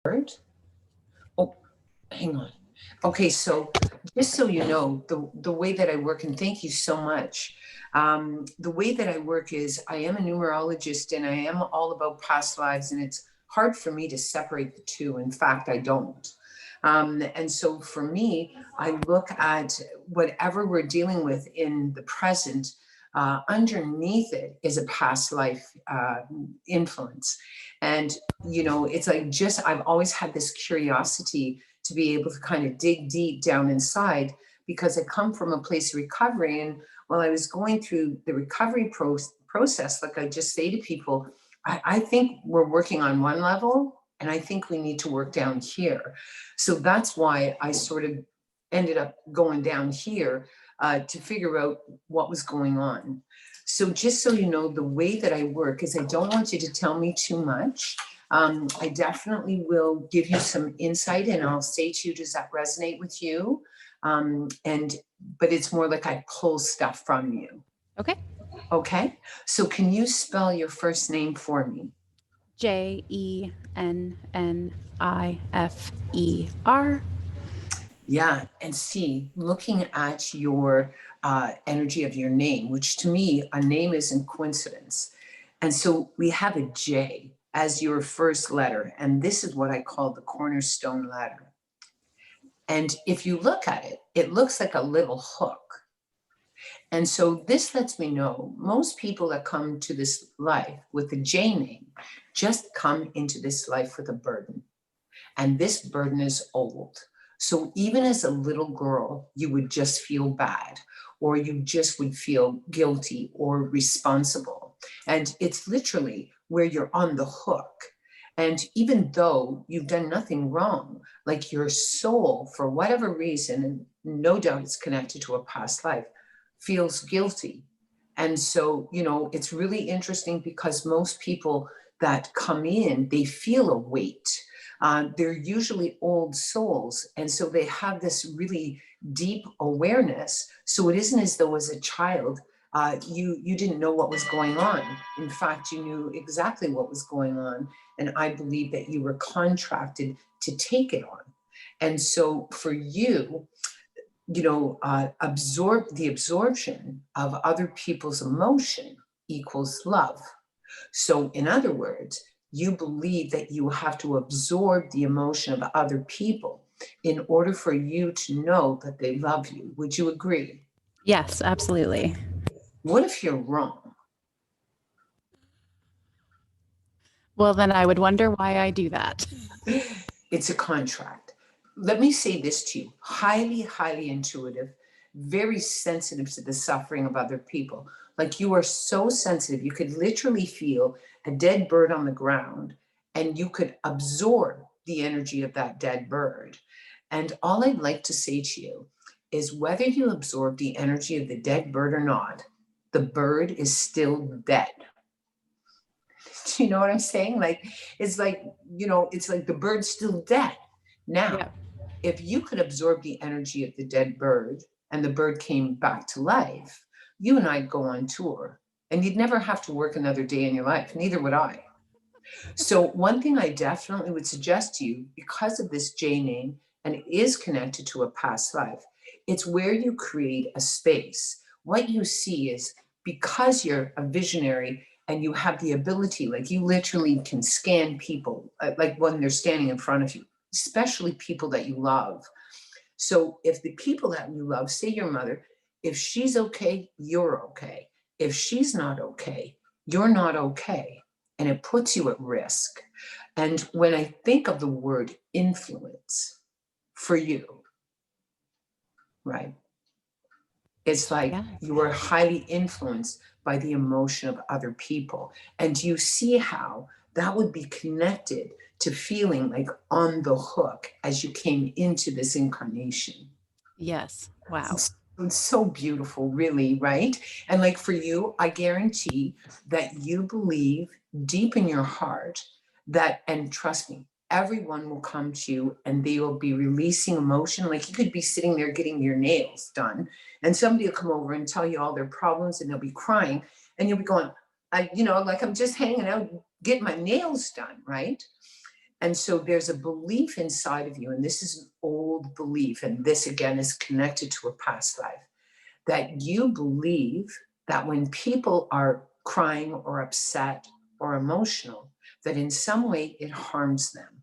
Bird? Oh, hang on. Okay, so just so you know, the way that I work, and thank you so much. The way that I work is I am a numerologist and I am all about past lives, and it's hard for me to separate the two. In fact, I don't. And so for me, I look at whatever we're dealing with in the present. Underneath it is a past life influence. And, you know, it's like just, I've always had this curiosity to be able to kind of dig deep down inside because I come from a place of recovery. And while I was going through the recovery process, like I just say to people, I think we're working on one level and I think we need to work down here. So that's why I sort of ended up going down here to figure out what was going on. So just so you know, the way that I work is I don't want you to tell me too much. I definitely will give you some insight and I'll say to you, does that resonate with you? But it's more like I pull stuff from you. Okay. Okay. So can you spell your first name for me? Jennnifer. Yeah. And see, looking at your energy of your name, which to me, a name isn't coincidence. And so we have a J as your first letter. And this is what I call the cornerstone letter. And if you look at it, it looks like a little hook. And so this lets me know most people that come to this life with the J name just come into this life with a burden. And this burden is old. So even as a little girl, you would just feel bad, or you just would feel guilty or responsible. And it's literally where you're on the hook. And even though you've done nothing wrong, like your soul, for whatever reason, and no doubt it's connected to a past life, feels guilty. And so, you know, it's really interesting because most people that come in, they feel a weight. They're usually old souls. And so they have this really deep awareness. So it isn't as though as a child, you didn't know what was going on. In fact, you knew exactly what was going on. And I believe that you were contracted to take it on. And so for you, you know, the absorption of other people's emotion equals love. So, in other words, you believe that you have to absorb the emotion of other people in order for you to know that they love you. Would you agree? Yes, absolutely. What if you're wrong? Well, then I would wonder why I do that. It's a contract. Let me say this to you, highly, highly intuitive, very sensitive to the suffering of other people. Like you are so sensitive, you could literally feel a dead bird on the ground and you could absorb the energy of that dead bird. And all I'd like to say to you is whether you absorb the energy of the dead bird or not, the bird is still dead. Do you know what I'm saying? Like, it's like, you know, it's like the bird's still dead. Now, Yeah. if you could absorb the energy of the dead bird and the bird came back to life, you and I'd go on tour and you'd never have to work another day in your life. Neither would I. So, one thing I definitely would suggest to you, because of this J name, and it is connected to a past life, it's where you create a space. What you see is because you're a visionary and you have the ability, like you literally can scan people, like when they're standing in front of you, especially people that you love. So, if the people that you love, say your mother, if she's okay, you're okay. If she's not okay, you're not okay, and it puts you at risk. And when I think of the word influence for you, right, it's like Yeah. you are highly influenced by the emotion of other people. And you see how that would be connected to feeling like on the hook as you came into this incarnation. Yes. Wow. It's so beautiful, really, right? And like for you, I guarantee that you believe deep in your heart that, and trust me, everyone will come to you and they will be releasing emotion. Like you could be sitting there getting your nails done, and somebody will come over and tell you all their problems, and they'll be crying, and you'll be going, like I'm just hanging out, getting my nails done, right? And so there's a belief inside of you, and this is an old belief, and this again is connected to a past life, that you believe that when people are crying or upset or emotional, that in some way it harms them.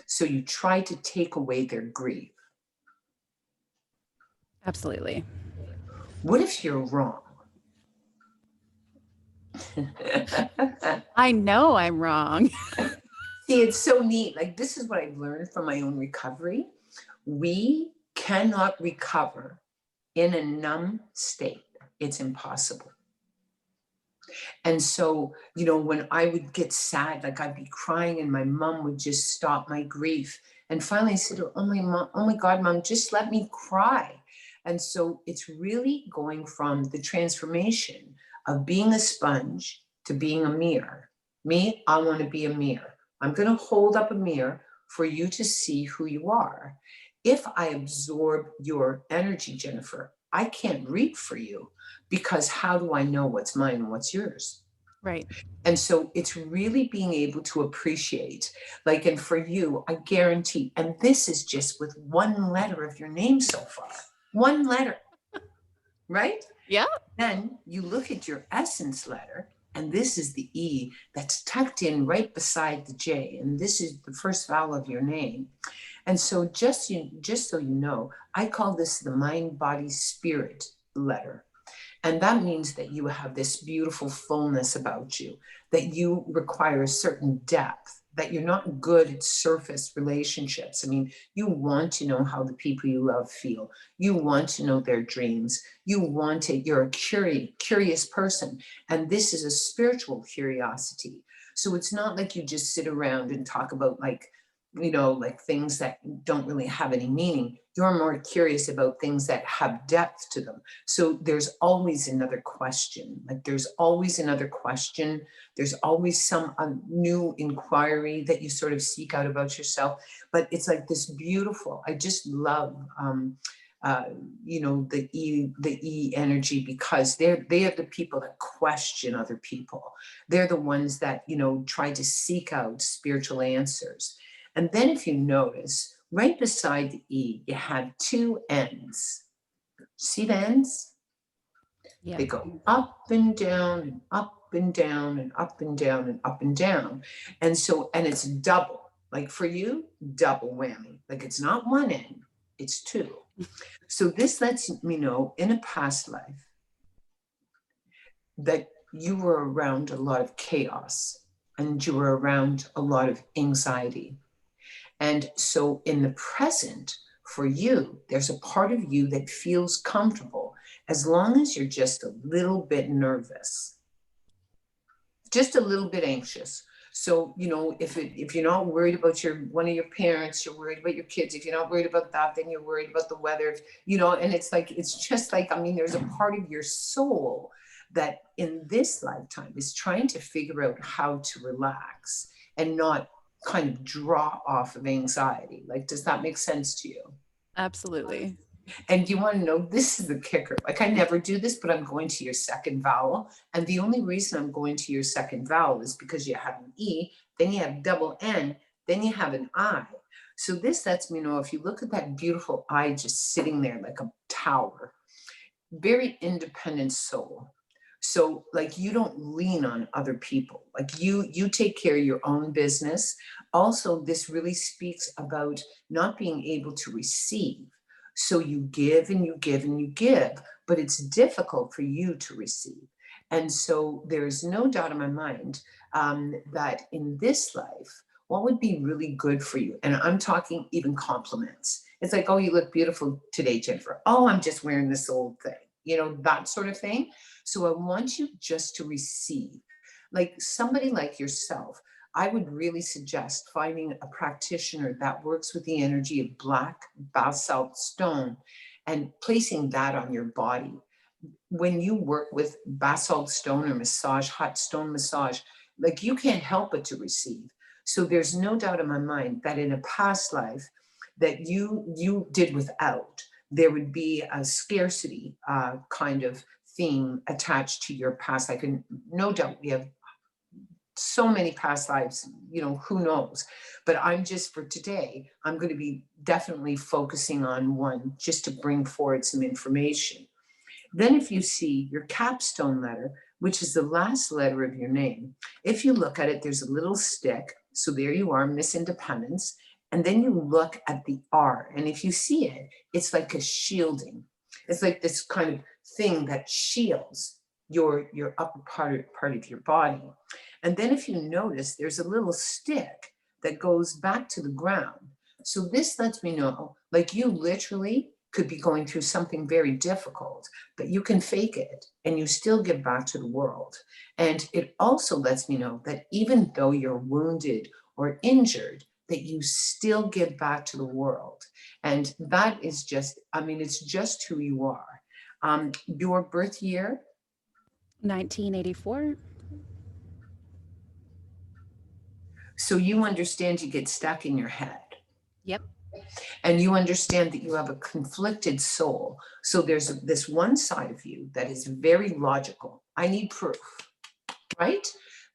So you try to take away their grief. Absolutely. What if you're wrong? I know I'm wrong. See, it's so neat. Like, this is what I've learned from my own recovery. We cannot recover in a numb state. It's impossible. And so, when I would get sad, like I'd be crying and my mom would just stop my grief. And finally I said, oh my God, mom, just let me cry. And so it's really going from the transformation of being a sponge to being a mirror. Me, I want to be a mirror. I'm going to hold up a mirror for you to see who you are. If I absorb your energy, Jennifer, I can't read for you, because how do I know what's mine and what's yours? Right. And so it's really being able to appreciate, like, and for you, I guarantee, and this is just with one letter of your name so far, one letter, right? Yeah. Then you look at your essence letter, and this is the E that's tucked in right beside the J, and this is the first vowel of your name. And so just so you know, I call this the mind, body, spirit letter. And that means that you have this beautiful fullness about you, that you require a certain depth, that you're not good at surface relationships. I mean, you want to know how the people you love feel. You want to know their dreams. You want it. You're a curious person. And this is a spiritual curiosity. So it's not like you just sit around and talk about like things that don't really have any meaning. You're more curious about things that have depth to them. So there's always another question. Like, there's always another question. There's always some new inquiry that you sort of seek out about yourself. But it's like this beautiful, I just love, the E energy, because they are the people that question other people. They're the ones that, try to seek out spiritual answers. And then if you notice, right beside the E, you have two N's. See the N's? Yeah. They go up and down and up and down and up and down and up and down. And it's double. Like for you, double whammy. Like, it's not one N, it's two. So this lets me know in a past life that you were around a lot of chaos and you were around a lot of anxiety. And so in the present, for you, there's a part of you that feels comfortable as long as you're just a little bit nervous, just a little bit anxious. So, if you're not worried about one of your parents, you're worried about your kids. If you're not worried about that, then you're worried about the weather, and it's just like, there's a part of your soul that in this lifetime is trying to figure out how to relax and not kind of draw off of anxiety. Like, does that make sense to you? Absolutely. And you want to know, this is the kicker. Like, I never do this, but I'm going to your second vowel. And the only reason I'm going to your second vowel is because you have an E, then you have double N, then you have an I. So this lets me know, if you look at that beautiful I just sitting there like a tower, very independent soul. So like, you don't lean on other people. Like, you take care of your own business. Also, this really speaks about not being able to receive. So you give and you give and you give, but it's difficult for you to receive. And so there's no doubt in my mind that in this life, what would be really good for you? And I'm talking even compliments. It's like, oh, you look beautiful today, Jennifer. Oh, I'm just wearing this old thing, that sort of thing. So I want you just to receive. Like somebody like yourself, I would really suggest finding a practitioner that works with the energy of black basalt stone and placing that on your body. When you work with basalt stone or massage, hot stone massage, like, you can't help but to receive. So there's no doubt in my mind that in a past life that you did without, there would be a scarcity kind of theme attached to your past life. And no doubt we have so many past lives, who knows? But I'm just, for today, I'm going to be definitely focusing on one just to bring forward some information. Then if you see your capstone letter, which is the last letter of your name, if you look at it, there's a little stick. So there you are, Miss Independence. And then you look at the R. And if you see it, it's like a shielding. It's like this kind of thing that shields your upper part of your body. And then if you notice, there's a little stick that goes back to the ground. So this lets me know, like, you literally could be going through something very difficult, but you can fake it and you still give back to the world. And it also lets me know that even though you're wounded or injured, that you still give back to the world. And that is just, it's just who you are. Your birth year? 1984. So you understand you get stuck in your head. Yep. And you understand that you have a conflicted soul. So there's this one side of you that is very logical. I need proof, right?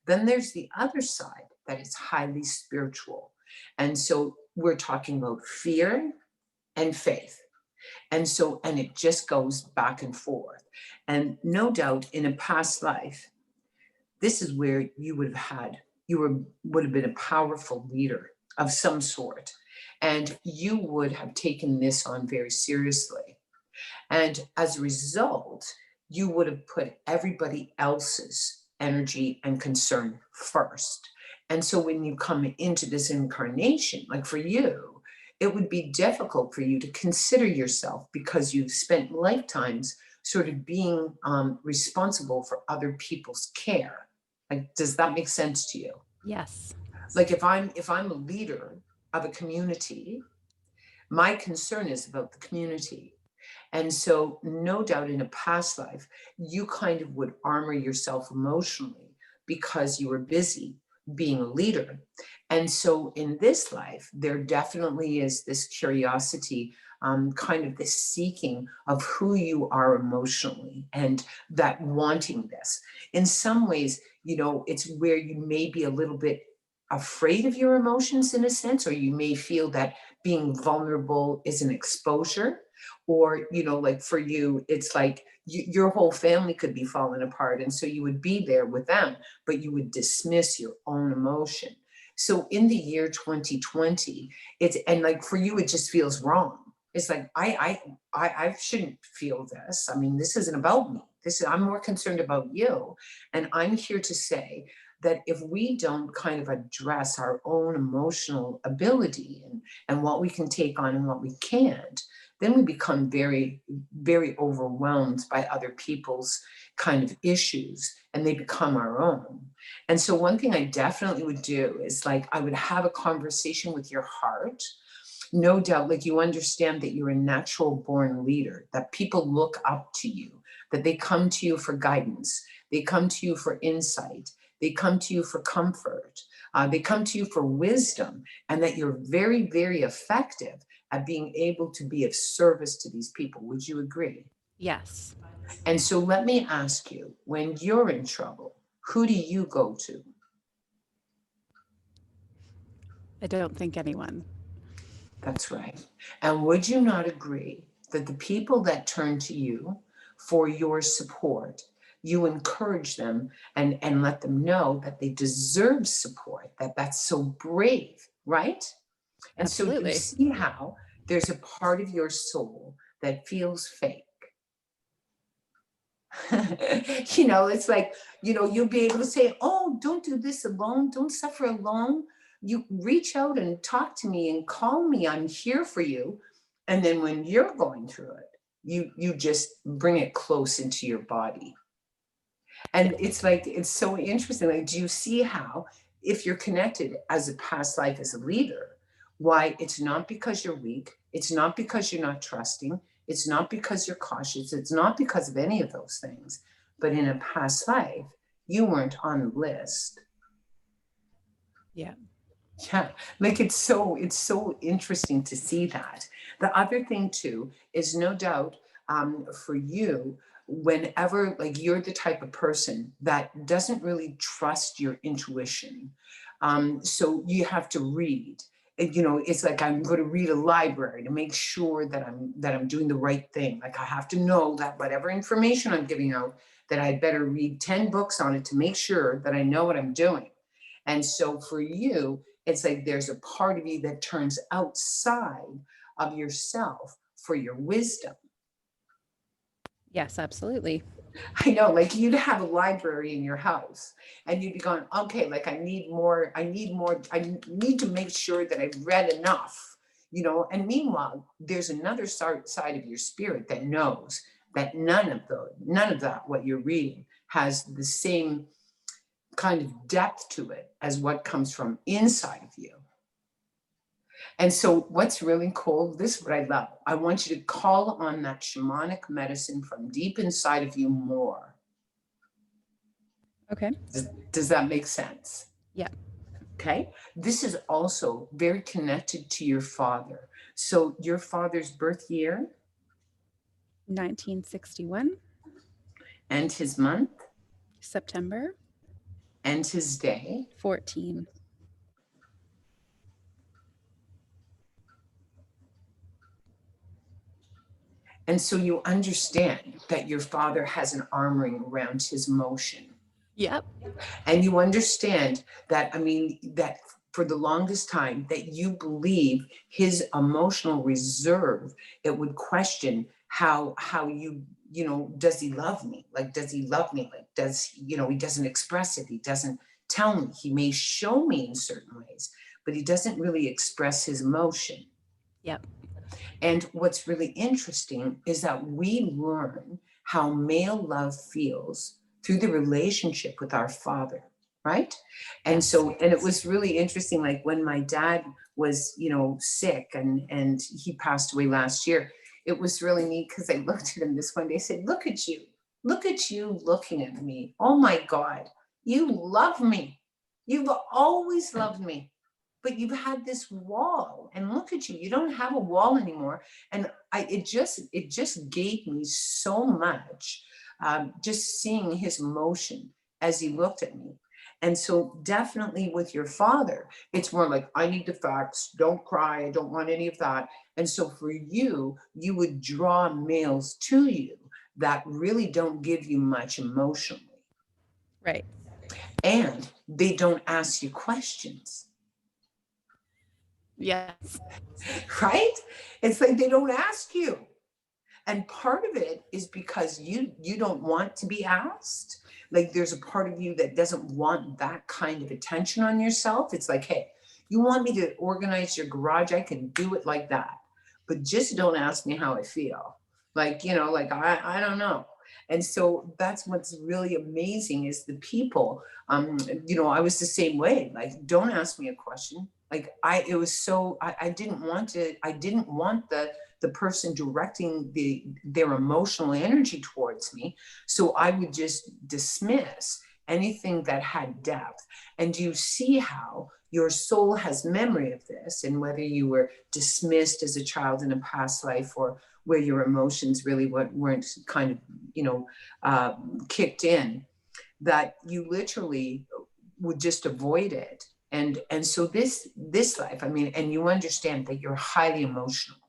Then there's the other side that is highly spiritual. And so we're talking about fear and faith. And it just goes back and forth. And no doubt in a past life, this is where you would have been a powerful leader of some sort. And you would have taken this on very seriously. And as a result, you would have put everybody else's energy and concern first. And so when you come into this incarnation, like for you, it would be difficult for you to consider yourself because you've spent lifetimes sort of being responsible for other people's care. Like, does that make sense to you? Yes. Like if I'm a leader of a community, my concern is about the community. And so no doubt in a past life, you kind of would armor yourself emotionally because you were busy being a leader. And so in this life, there definitely is this curiosity, kind of this seeking of who you are emotionally and that wanting this. In some ways, it's where you may be a little bit afraid of your emotions in a sense, or you may feel that being vulnerable is an exposure, or like for you it's like your whole family could be falling apart, and so you would be there with them, but you would dismiss your own emotion. So in the year 2020, and like for you it just feels wrong. It's like I shouldn't feel this. This isn't about me. I'm more concerned about you. And I'm here to say that if we don't kind of address our own emotional ability and what we can take on and what we can't, then we become very, very overwhelmed by other people's kind of issues, and they become our own. And so one thing I definitely would do is, like, I would have a conversation with your heart. No doubt, like, you understand that you're a natural born leader, that people look up to you, that they come to you for guidance, they come to you for insight, they come to you for comfort, they come to you for wisdom, and that you're very, very effective at being able to be of service to these people. Would you agree? Yes. And so let me ask you, when you're in trouble, who do you go to? I don't think anyone. That's right. And would you not agree that the people that turn to you for your support, you encourage them and let them know that they deserve support, that that's so brave, right? And so you Absolutely. see how there's a part of your soul that feels fake. It's like, you'll be able to say, oh, don't do this alone. Don't suffer alone. You reach out and talk to me and call me. I'm here for you. And then when you're going through it, you just bring it close into your body. And it's like, it's so interesting. Like, do you see how, if you're connected as a past life as a leader, why it's not because you're weak, it's not because you're not trusting, it's not because you're cautious, it's not because of any of those things, but in a past life, you weren't on the list. Yeah. Yeah, like it's so interesting to see that. The other thing too is, no doubt, for you, whenever, like, you're the type of person that doesn't really trust your intuition. So you have to read. You know, it's like I'm going to read a library to make sure that I'm doing the right thing. Like I have to know that whatever information I'm giving out, that I better read 10 books on it to make sure that I know what I'm doing. And so for you, it's like there's a part of you that turns outside of yourself for your wisdom. Yes, absolutely. I know, like you'd have a library in your house and you'd be going, okay, like I need more, I need to make sure that I've read enough, you know. And meanwhile, there's another side of your spirit that knows that none of that, what you're reading, has the same kind of depth to it as what comes from inside of you. And so what's really cool, this is what I love. I want you to call on that shamanic medicine from deep inside of you more. Okay. Does that make sense? Yeah. Okay. This is also very connected to your father. So your father's birth year 1961, and his month September and his day. 14. And so you understand that your father has an armoring around his motion. Yep. And you understand that, I mean, that for the longest time that you believe his emotional reserve, it would question how you know, does he love me? Like, does he love me? Like, does, you know, he doesn't express it. He doesn't tell me. He may show me in certain ways, but he doesn't really express his emotion. Yep. And what's really interesting is that we learn how male love feels through the relationship with our father, right? And so, and it was really interesting, like when my dad was, you know, sick and he passed away last year, it was really neat because I looked at him this one day, I said, look at you looking at me. Oh my God, you love me. You've always loved me, but you've had this wall, and look at you, you don't have a wall anymore. And it just gave me so much, just seeing his emotion as he looked at me. And so definitely with your father, it's more like, I need the facts, don't cry, I don't want any of that. And so for you, you would draw males to you that really don't give you much emotionally. Right. And they don't ask you questions. Yes. Right? It's like they don't ask you. And part of it is because you don't want to be asked. Like there's a part of you that doesn't want that kind of attention on yourself. It's like, hey, you want me to organize your garage? I can do it like that. But just don't ask me how I feel. Like, you know, like I don't know. And so that's what's really amazing is the people, you know, I was the same way. Like, don't ask me a question. Like it was so, I didn't want the person directing their emotional energy towards me. So I would just dismiss anything that had depth. And you see how your soul has memory of this, and whether you were dismissed as a child in a past life or where your emotions really weren't kind of, you know, kicked in, that you literally would just avoid it. And so this life, I mean, and you understand that you're highly emotional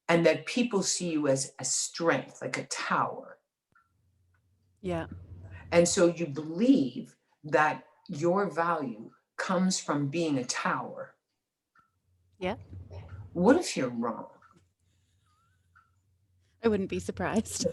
and that people see you as a strength, like a tower. Yeah. And so you believe that your value comes from being a tower. Yeah. What if you're wrong? I wouldn't be surprised.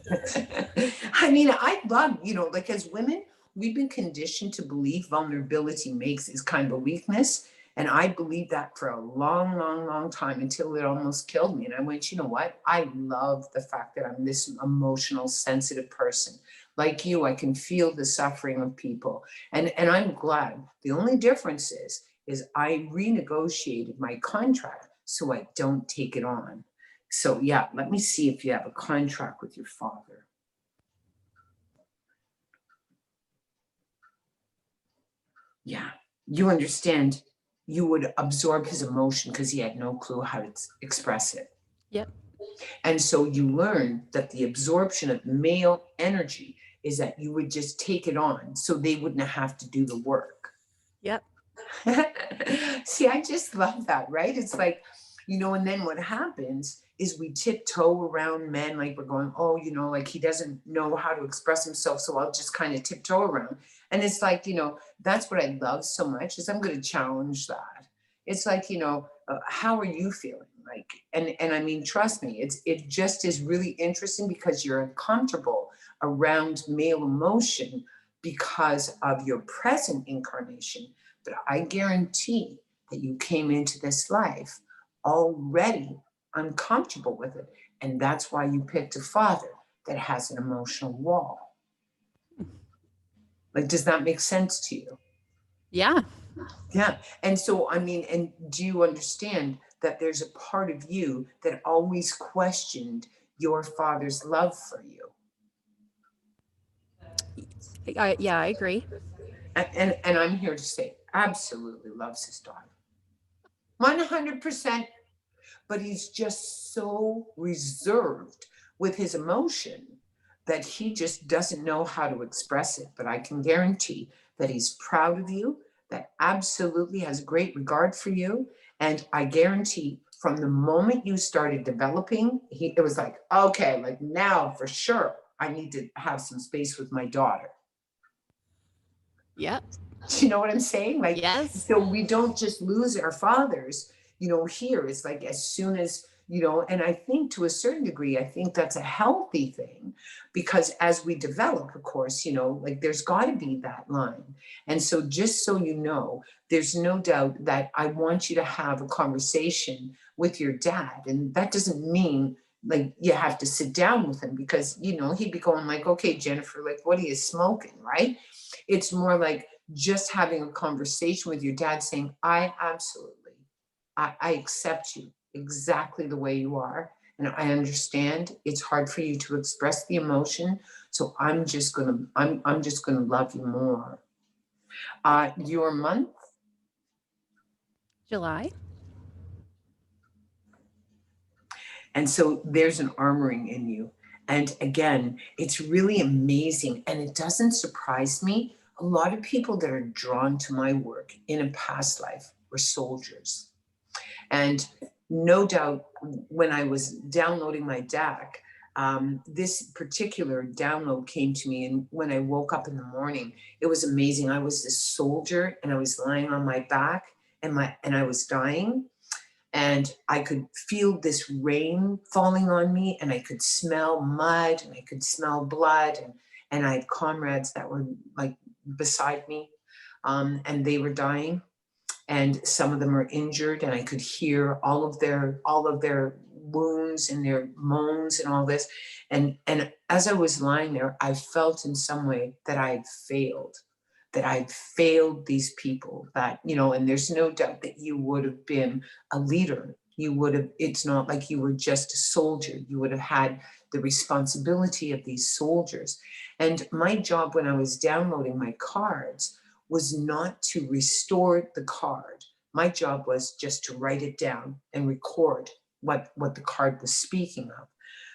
I mean, I love, you know, like as women, we've been conditioned to believe vulnerability makes is kind of a weakness. And I believed that for a long, long, long time until it almost killed me. And I went, you know what? I love the fact that I'm this emotional, sensitive person. Like you, I can feel the suffering of people. And I'm glad. The only difference is I renegotiated my contract so I don't take it on. So yeah, let me see if you have a contract with your father. Yeah, you understand, you would absorb his emotion because he had no clue how to express it. Yep. And so you learn that the absorption of male energy is that you would just take it on so they wouldn't have to do the work. Yep. See, I just love that, right? It's like, and then what happens is we tiptoe around men like we're going, oh, like he doesn't know how to express himself, so I'll just kind of tiptoe around. And it's like, that's what I love so much is I'm going to challenge that. It's like, how are you feeling? Like, and I mean, trust me, it just is really interesting because you're uncomfortable around male emotion because of your present incarnation. But I guarantee that you came into this life already uncomfortable with it. And that's why you picked a father that has an emotional wall. Like, does that make sense to you? Yeah. Yeah. And so, I mean, and do you understand that there's a part of you that always questioned your father's love for you? Yeah, I agree. And I'm here to say, absolutely loves his daughter. 100%. But he's just so reserved with his emotion that he just doesn't know how to express it. But I can guarantee that he's proud of you, that absolutely has great regard for you. And I guarantee from the moment you started developing, it was like, okay, like now for sure, I need to have some space with my daughter. Yep. Do you know what I'm saying? Like, Yes. so we don't just lose our fathers, here. It's like as soon as, and I think to a certain degree, I think that's a healthy thing because as we develop, of course, like there's got to be that line. And so just so you know, there's no doubt that I want you to have a conversation with your dad. And that doesn't mean like you have to sit down with him because, he'd be going like, okay, Jennifer, like, what are you smoking? Right. It's more like, just having a conversation with your dad saying, I accept you exactly the way you are. And I understand it's hard for you to express the emotion. So I'm just gonna love you more. Your month, July. and so there's an armoring in you. And again, it's really amazing. And it doesn't surprise me. A lot of people that are drawn to my work in a past life were soldiers. And no doubt, when I was downloading my deck, this particular download came to me. And when I woke up in the morning, it was amazing. I was this soldier and I was lying on my back and I was dying. And I could feel this rain falling on me, and I could smell mud and I could smell blood. And I had comrades that were like beside me, and they were dying and some of them are injured and I could hear all of their wounds and their moans and all this. And as I was lying there, I felt in some way that I had failed these people, that and there's no doubt that you would have been a leader. You would have, it's not like you were just a soldier. You would have had the responsibility of these soldiers. And my job when I was downloading my cards was not to restore the card. My job was just to write it down and record what the card was speaking of.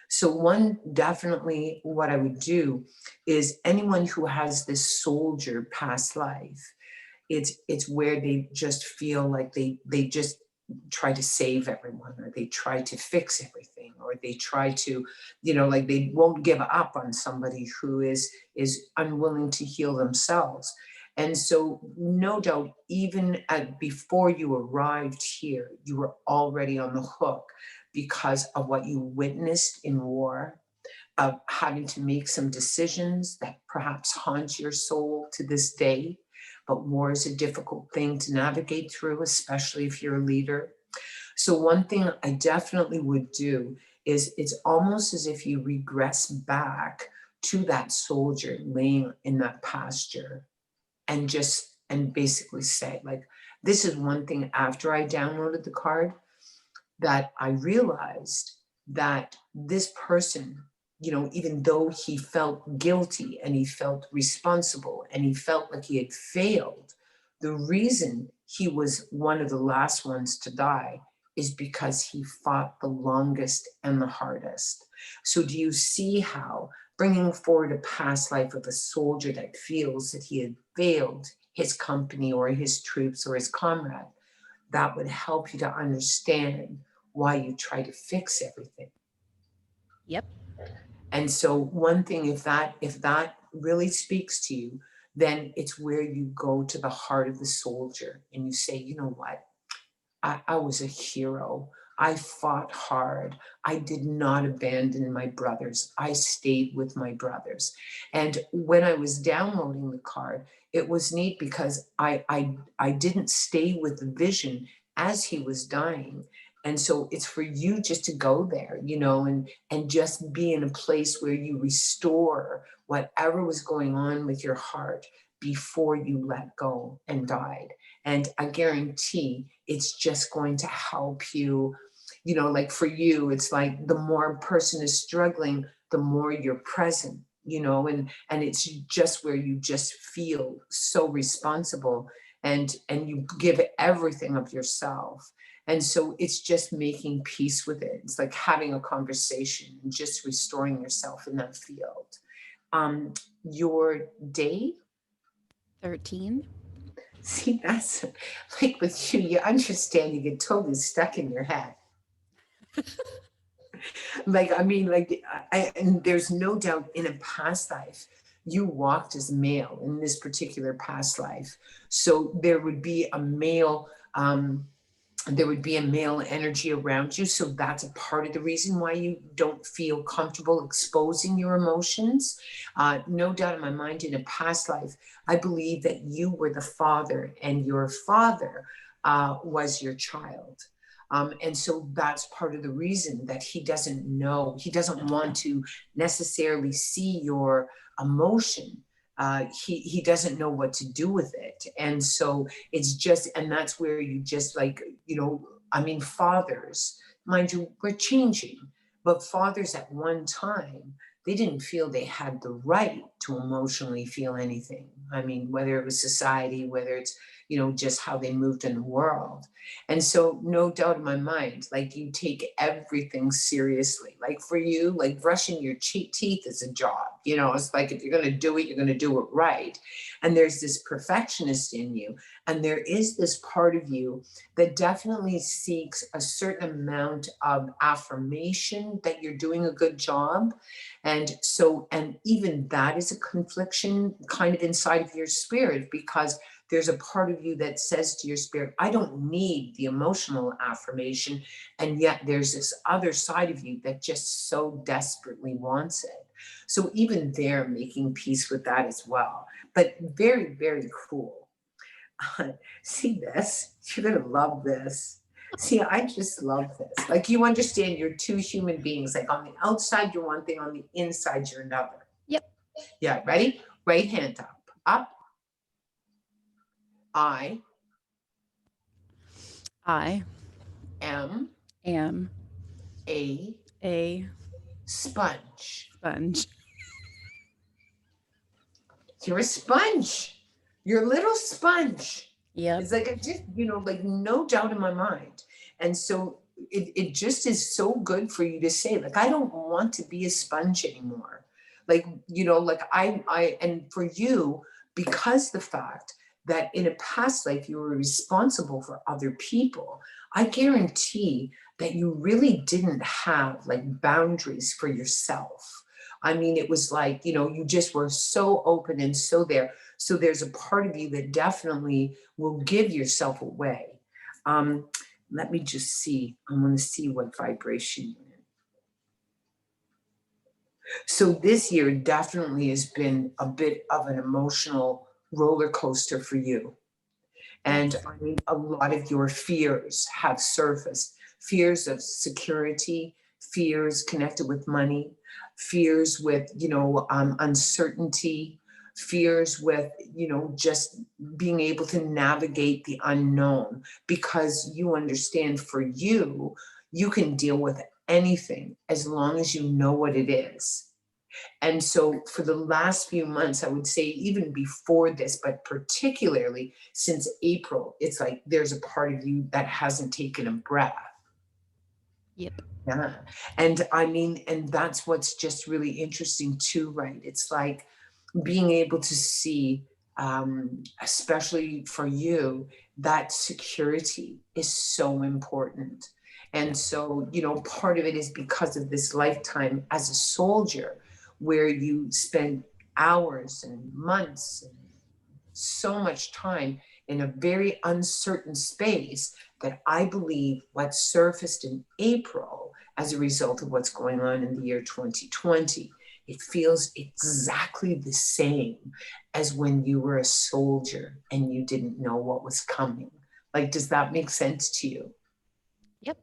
So one, definitely what I would do is anyone who has this soldier past life, it's where they just feel like they just try to save everyone, or they try to fix everything, or they try to, like they won't give up on somebody who is unwilling to heal themselves. And so no doubt, even before you arrived here, you were already on the hook because of what you witnessed in war, of having to make some decisions that perhaps haunt your soul to this day. But war is a difficult thing to navigate through, especially if you're a leader. So, one thing I definitely would do is it's almost as if you regress back to that soldier laying in that pasture and basically say, like, this is one thing after I downloaded the card that I realized that this person, even though he felt guilty and he felt responsible and he felt like he had failed, the reason he was one of the last ones to die is because he fought the longest and the hardest. So do you see how bringing forward a past life of a soldier that feels that he had failed his company or his troops or his comrade, that would help you to understand why you try to fix everything. Yep. And so one thing, if that really speaks to you, then it's where you go to the heart of the soldier and you say, you know what? I was a hero. I fought hard. I did not abandon my brothers. I stayed with my brothers. And when I was downloading the card, it was neat because I didn't stay with the vision as he was dying. And so it's for you just to go there, and just be in a place where you restore whatever was going on with your heart before you let go and died. And I guarantee it's just going to help you, like for you, it's like the more a person is struggling, the more you're present, and it's just where you just feel so responsible and you give everything of yourself. And so it's just making peace with it. It's like having a conversation and just restoring yourself in that field. Your day. 13. See, that's like with you, you understand, you get totally stuck in your head. Like, I mean, like, and there's no doubt in a past life, you walked as male in this particular past life. So there would be a male energy around you. So that's a part of the reason why you don't feel comfortable exposing your emotions. No doubt in my mind, in a past life, I believe that you were the father and your father was your child. And so that's part of the reason that he doesn't want to necessarily see your emotion. He doesn't know what to do with it. And so and that's where you just like, I mean, fathers, mind you, we're changing, but fathers at one time, they didn't feel they had the right to emotionally feel anything. I mean, whether it was society, whether it's, just how they moved in the world. And so, no doubt in my mind, like you take everything seriously. Like for you, like brushing your teeth is a job. It's like if you're going to do it, you're going to do it right. And there's this perfectionist in you. And there is this part of you that definitely seeks a certain amount of affirmation that you're doing a good job. And even that is a confliction kind of inside of your spirit, because there's a part of you that says to your spirit, I don't need the emotional affirmation. And yet there's this other side of you that just so desperately wants it. So even there, making peace with that as well. But very, very cool. See this? You're going to love this. See, I just love this. Like you understand you're two human beings. Like on the outside, you're one thing, on the inside, you're another. Yep. Yeah, ready? Right hand up. Up. I I am am a a sponge. sponge. You're a sponge. You're a little sponge. Yep. It's like, like no doubt in my mind. And so it just is so good for you to say, like, I don't want to be a sponge anymore. Like, like and for you, because the fact that in a past life you were responsible for other people, I guarantee that you really didn't have like boundaries for yourself. I mean, it was like, you just were so open and so there. So there's a part of you that definitely will give yourself away. Um, Let me just see. I want to see what vibration you're in. So this year definitely has been a bit of an emotional roller coaster for you. And Yes. I mean, a lot of your fears have surfaced, fears of security, fears connected with money, fears with, uncertainty, fears with, just being able to navigate the unknown, because you understand for you, you can deal with anything as long as you know what it is. And so for the last few months, I would say even before this, but particularly since April, it's like there's a part of you that hasn't taken a breath. Yep. Yeah. And I mean, and that's what's just really interesting too, right? It's like being able to see, especially for you, that security is so important. And Yep. so, part of it is because of this lifetime as a soldier, where you spend hours and months and so much time in a very uncertain space, that I believe what surfaced in April as a result of what's going on in the year 2020, it feels exactly the same as when you were a soldier and you didn't know what was coming. Like, does that make sense to you? Yep.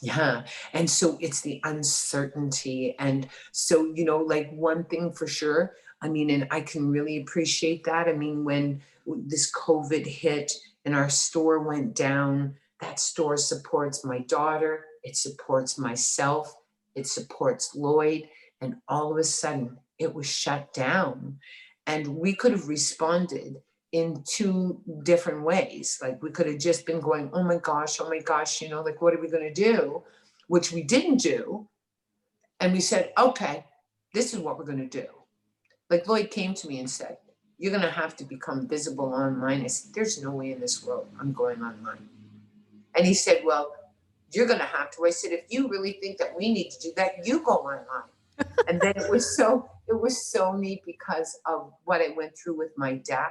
Yeah. And so it's the uncertainty. And so, like one thing for sure, I mean, and I can really appreciate that. I mean, when this COVID hit and our store went down, that store supports my daughter, it supports myself, it supports Lloyd. And all of a sudden, it was shut down. And we could have responded in two different ways. Like we could have just been going, oh my gosh, like what are we going to do? Which we didn't do. And we said, okay, this is what we're going to do. Like Lloyd came to me and said, you're going to have to become visible online. I said, there's no way in this world I'm going online. And he said, well, you're going to have to. I said, if you really think that we need to do that, you go online. And then it was so neat because of what I went through with my dad.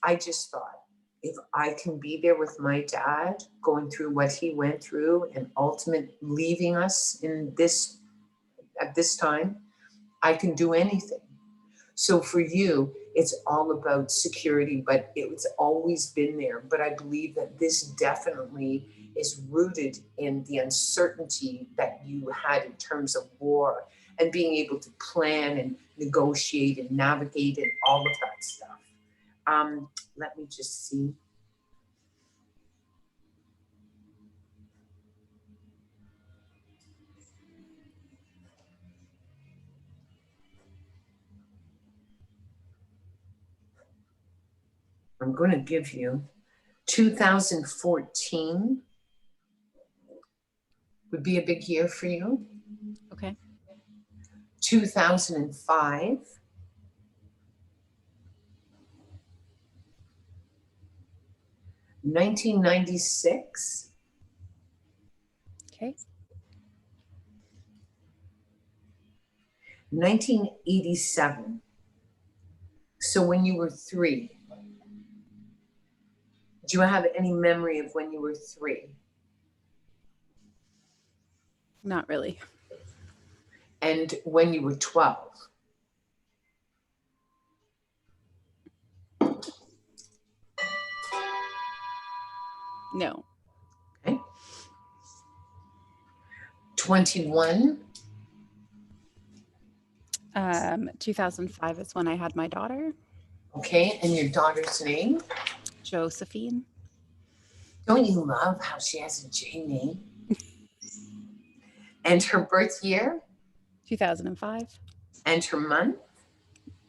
I just thought, if I can be there with my dad going through what he went through and ultimately leaving us in this at this time, I can do anything. So for you, it's all about security, but it's always been there. But I believe that this definitely is rooted in the uncertainty that you had in terms of war and being able to plan and negotiate and navigate and all of that stuff. Let me just see. I'm going to give you 2014 would be a big year for you. Okay. 2005, 1996, Okay. 1987. So when you were 3, do you have any memory of when you were 3? Not really. And when you were 12? No. Okay. 21? 2005 is when I had my daughter, Okay. And your daughter's name? Josephine. Don't you love how she has a J name? And her birth year? 2005, And her month?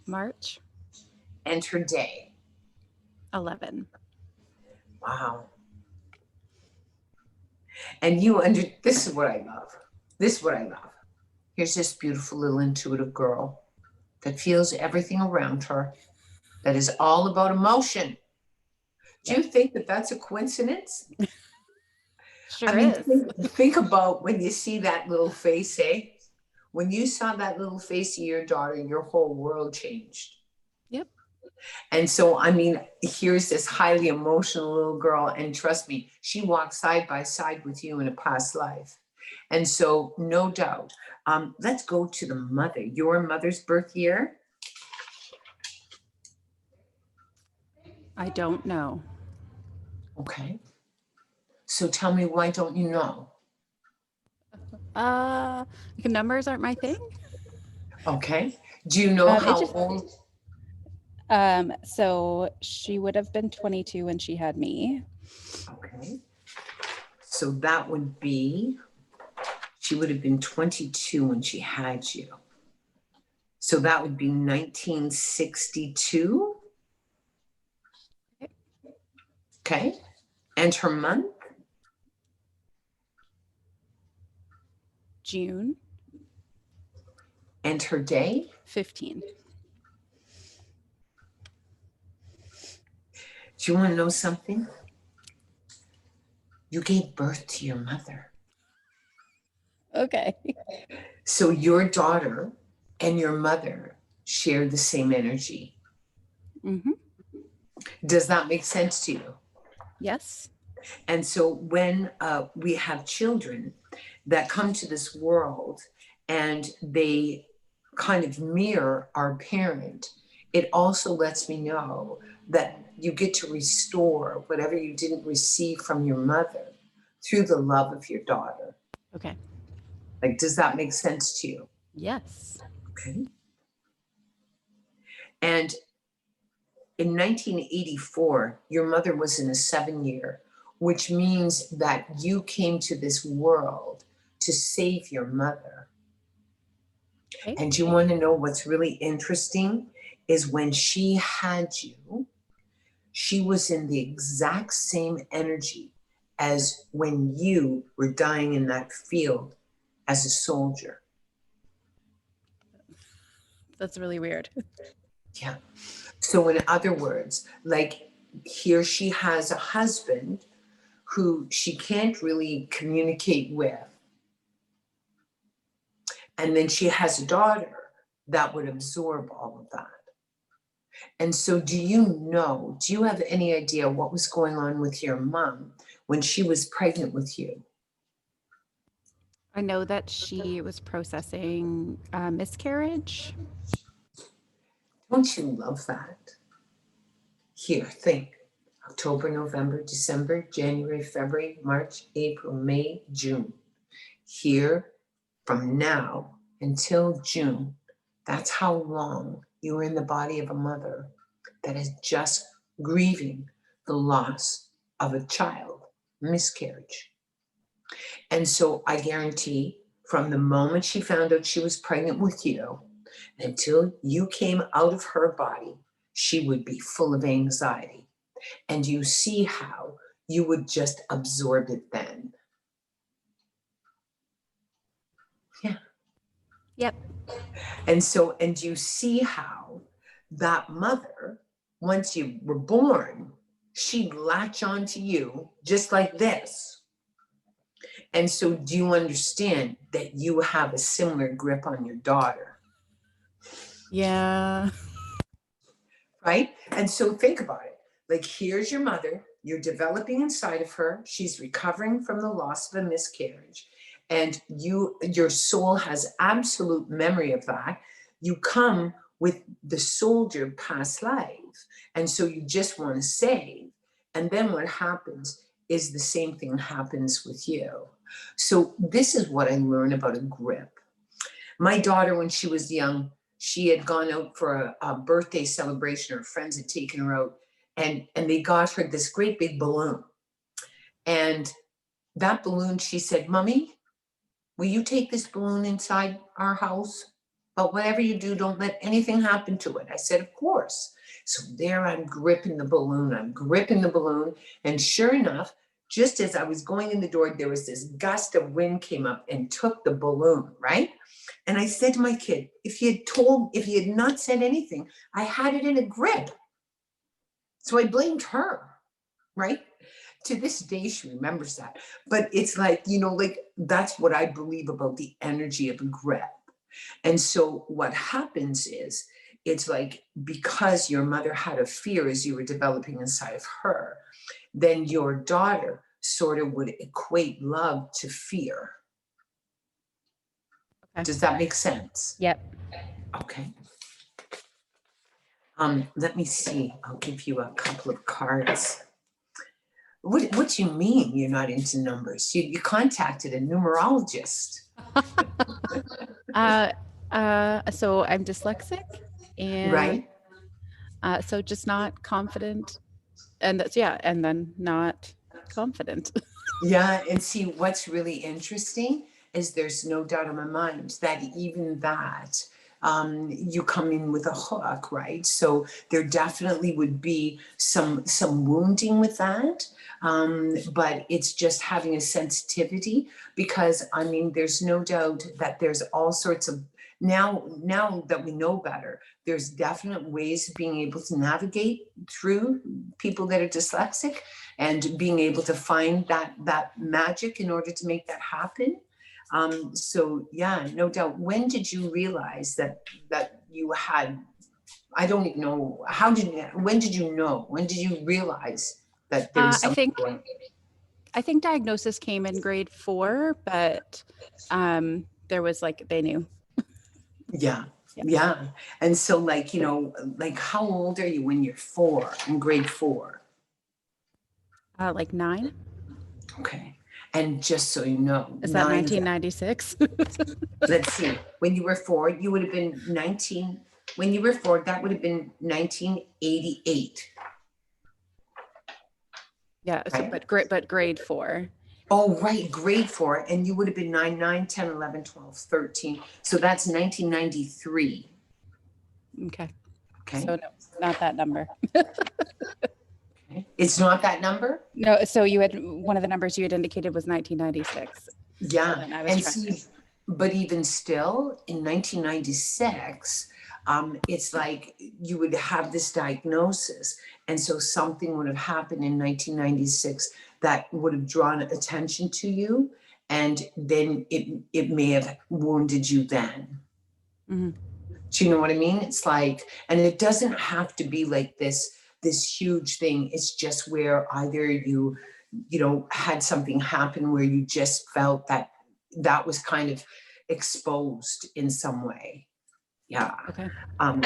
March And her day? 11. Wow. And this is what I love. This is what I love. Here's this beautiful little intuitive girl that feels everything around her, that is all about emotion. Do Yep. you think that that's a coincidence? I Sure mean, is. think about when you see that little face, eh? When you saw that little face of your daughter, your whole world changed. Yep. And so, I mean, here's this highly emotional little girl, and trust me, she walked side by side with you in a past life. And so, no doubt, let's go to the mother, your mother's birth year. I don't know. Okay. So tell me, why don't you know? Uh, Numbers aren't my thing. Okay. Do you know It how just old? so she would have been 22 when she had me. Okay. So that would be, she would have been 22 when she had you. So that would be 1962. Okay. And her month? June And her day? 15. Do you want to know something? You gave birth to your mother. Okay. So your daughter and your mother share the same energy. Mm-hmm. Does that make sense to you? Yes. And so when we have children that come to this world and they kind of mirror our parent, it also lets me know that you get to restore whatever you didn't receive from your mother through the love of your daughter. Okay. Like, does that make sense to you? Yes. Okay. And in 1984, your mother was in a 7-year, which means that you came to this world to save your mother. Okay. And you want to know what's really interesting is when she had you, she was in the exact same energy as when you were dying in that field as a soldier. That's really weird. Yeah. So in other words, like here she has a husband who she can't really communicate with. And then she has a daughter that would absorb all of that. And so do you have any idea what was going on with your mom when she was pregnant with you? I know that she was processing miscarriage. Don't you love that? Here, think. October, November, December, January, February, March, April, May, June. Here, from now until June, that's how long you were in the body of a mother that is just grieving the loss of a child, miscarriage. And so I guarantee from the moment she found out she was pregnant with you until you came out of her body, she would be full of anxiety. And you see how you would just absorb it then. Yeah. Yep. And you see how that mother, once you were born, she'd latch on to you just like this. And so do you understand that you have a similar grip on your daughter? Yeah. Right? And so think about it. Like, here's your mother, you're developing inside of her, she's recovering from the loss of a miscarriage, and your soul has absolute memory of that. You come with the soldier past life, and so you just want to save. And then what happens is the same thing happens with you. So this is what I learned about a grip. My daughter, when she was young, she had gone out for a birthday celebration. Her friends had taken her out, and they got her this great big balloon. And that balloon, she said, "Mommy, will you take this balloon inside our house? But whatever you do, don't let anything happen to it." I said, "Of course." So there I'm gripping the balloon. I'm gripping the balloon. And sure enough, just as I was going in the door, there was this gust of wind came up and took the balloon, right? And I said to my kid, if he had not said anything, I had it in a grip. So I blamed her, right? To this day, she remembers that. But it's like, like that's what I believe about the energy of a grip. And so what happens is, it's like because your mother had a fear as you were developing inside of her, then your daughter sort of would equate love to fear. Okay. Does that make sense? Yep. Okay. Let me see. I'll give you a couple of cards. What do you mean you're not into numbers? You contacted a numerologist. So I'm dyslexic, and Right? so just not confident, and and then not confident. Yeah, and see what's really interesting is there's no doubt in my mind that even that you come in with a hook, right? So there definitely would be some wounding with that. But it's just having a sensitivity, because I mean, there's no doubt that there's all sorts of, now that we know better, there's definite ways of being able to navigate through people that are dyslexic, and being able to find that magic in order to make that happen. So yeah, no doubt. When did you realize that you had, I don't even know, when did you know? When did you realize that there was I something think going? I think diagnosis came in grade 4, but there was like they knew. Yeah. Yeah. Yeah. And so like, like how old are you when you're 4, in grade 4? Like 9. Okay. And just so you know, Is that 9, 1996? let's see, when you were 4, you would have been 19. When you were 4, that would have been 1988, Yeah. So, right? but grade 4. Oh, right, grade 4, and you would have been 9, 9, 10, 11, 12, 13. So that's 1993, Okay. okay? So no, not that number. Okay. It's not that number? No. So you had one of the numbers you had indicated was 1996. So Yeah, then I was and trying to. see, but even still, in 1996, it's like you would have this diagnosis, and so something would have happened in 1996 that would have drawn attention to you, and then it may have wounded you then. Mhm. Do you know what I mean? It's like, and it doesn't have to be like this huge thing. It's just where either you had something happen where you just felt that was kind of exposed in some way. Yeah. Okay. Um,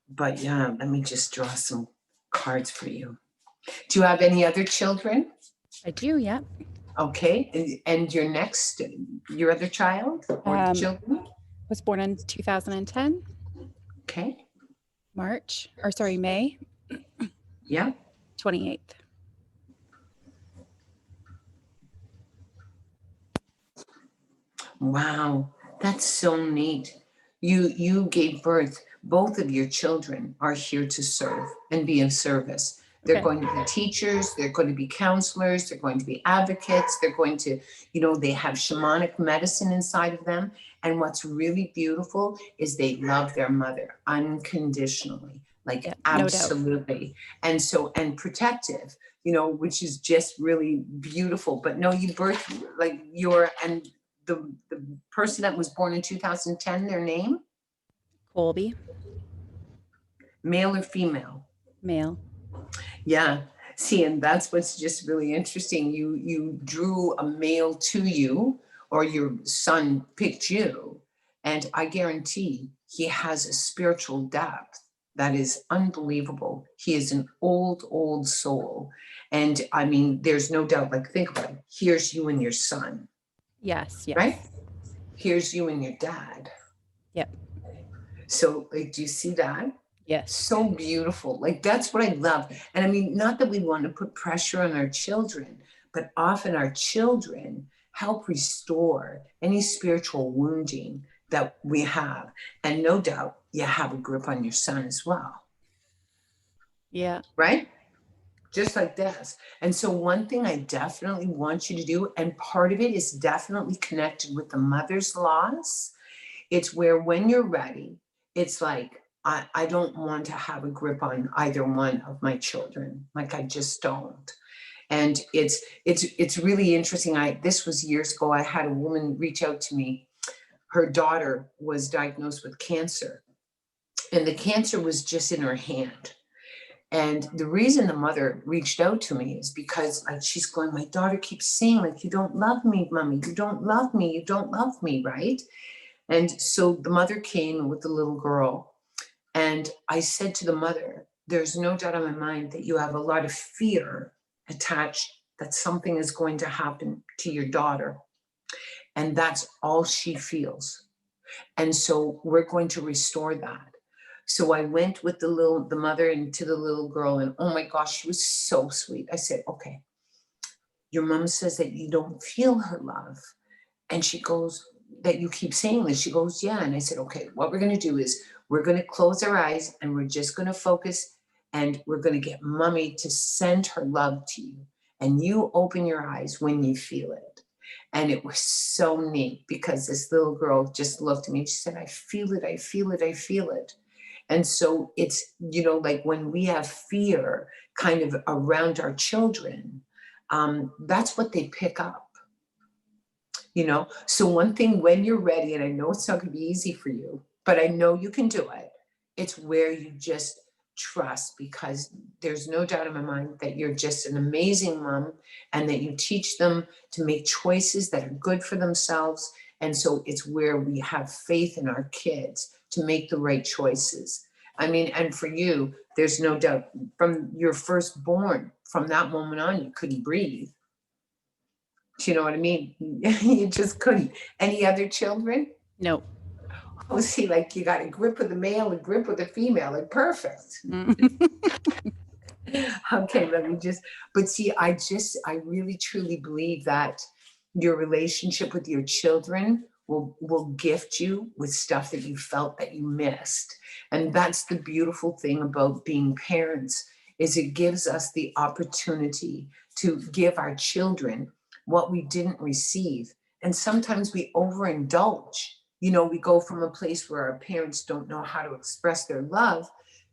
but yeah, let me just draw some cards for you. Do you have any other children? I do. Yeah. Okay. And your other child or children? Was born in 2010, Okay. May Yeah. 28th. Wow, that's so neat. You gave birth. Both of your children are here to serve and be of service. They're Okay. going to be teachers, they're going to be counselors, they're going to be advocates, they're going to, they have shamanic medicine inside of them. And what's really beautiful is they love their mother unconditionally, like Yeah. No doubt. absolutely. And so, and protective, which is just really beautiful. But no, you birthed like and the person that was born in 2010, their name, Colby, male or female? male. Yeah. See, and that's what's just really interesting. You drew a male to you, or your son picked you, and I guarantee he has a spiritual depth that is unbelievable. He is an old soul. And I mean, there's no doubt, like think about it. Here's you and your son, Yes. right? Yes. Here's you and your dad. Yep. So like, do you see that? Yes. So beautiful. Like that's what I love. And I mean, not that we want to put pressure on our children, but often our children help restore any spiritual wounding that we have. And no doubt you have a grip on your son as well, Yeah. right? Just like this. And so one thing I definitely want you to do, and part of it is definitely connected with the mother's loss. It's where when you're ready, it's like, I don't want to have a grip on either one of my children. Like I just don't. And it's really interesting. This was years ago. I had a woman reach out to me. Her daughter was diagnosed with cancer, and the cancer was just in her hand. And the reason the mother reached out to me is because like she's going, my daughter keeps saying, like, you don't love me, mommy, you don't love me, you don't love me, right? And so the mother came with the little girl. And I said to the mother, there's no doubt in my mind that you have a lot of fear attached that something is going to happen to your daughter. And that's all she feels. And so we're going to restore that. So I went with the mother and to the little girl, and oh my gosh, she was so sweet. I said, okay, your mom says that you don't feel her love. And she goes, that you keep saying this? She goes, yeah. And I said, okay, what we're going to do is we're going to close our eyes and we're just going to focus and we're going to get mommy to send her love to you. And you open your eyes when you feel it. And it was so neat because this little girl just looked at me and she said, I feel it, I feel it, I feel it. And so it's, like when we have fear kind of around our children, that's what they pick up. So one thing, when you're ready, and I know it's not going to be easy for you, but I know you can do it. It's where you just trust, because there's no doubt in my mind that you're just an amazing mom and that you teach them to make choices that are good for themselves. And so it's where we have faith in our kids to make the right choices. I mean, and for you, there's no doubt from your firstborn, from that moment on, you couldn't breathe. Do you know what I mean? You just couldn't. Any other children? Nope. Oh, see, like you got a grip with the male, a grip with the female, like perfect. Okay, let me just, but see, I really truly believe that your relationship with your children will gift you with stuff that you felt that you missed. And that's the beautiful thing about being parents, is it gives us the opportunity to give our children what we didn't receive. And sometimes we overindulge. We go from a place where our parents don't know how to express their love